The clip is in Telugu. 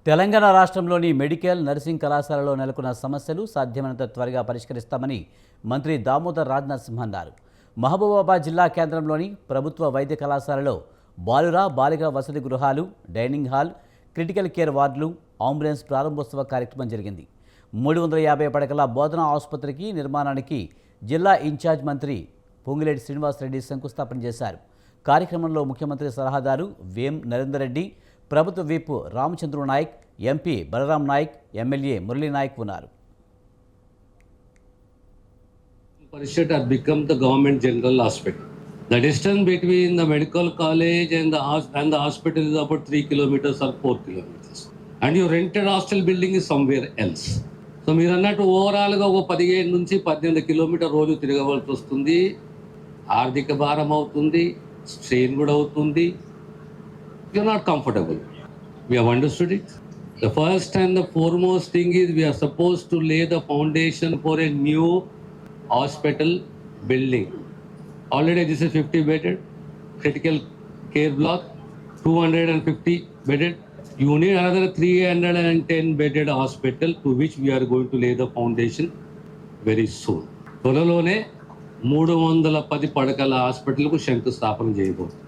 తెలంగాణ రాష్ట్రంలోని మెడికల్ నర్సింగ్ కళాశాలలో నెలకొన్న సమస్యలు సాధ్యమైనంత త్వరగా పరిష్కరిస్తామని మంత్రి దామోదర్ రాజనరసింహ అన్నారు. మహబూబాబాద్ జిల్లా కేంద్రంలోని ప్రభుత్వ వైద్య కళాశాలలో బాలుర బాలిక వసతి గృహాలు, డైనింగ్ హాల్, క్రిటికల్ కేర్ వార్డులు, అంబులెన్స్ ప్రారంభోత్సవ కార్యక్రమం జరిగింది. 350 పడకల బోధనా ఆసుపత్రికి నిర్మాణానికి జిల్లా ఇన్ఛార్జ్ మంత్రి పొంగిలేటి శ్రీనివాసరెడ్డి శంకుస్థాపన చేశారు. కార్యక్రమంలో ముఖ్యమంత్రి సలహాదారు వేం నరేందర్ రెడ్డి, ప్రభుత్వ whip Ramachandra Naik, MP Balram Naik, MLA Murali Naik ఉన్నారు. Parishad has become the government general hospital. The distance between the medical college and the hospital is about 3 kilometers or 4 kilometers. And your rented hostel building is somewhere else. So మీరు అన్నట్టు ఓవరాల్గా ఒక 15 నుంచి 18 కిలోమీటర్ రోజు తిరగవలసి వస్తుంది. ఆర్థిక భారం అవుతుంది, స్ట్రెయిన్ కూడా అవుతుంది. You're not comfortable. We have understood it. The first and the foremost thing is we are supposed to lay the foundation for a new hospital building. Already this is 50 bedded critical care block, 250 bedded. You need another 310 bedded hospital to which we are going to lay the foundation very soon. త్వరలోనే 310 పడకల హాస్పిటల్కు శంకుస్థాపన చేయబోతుంది.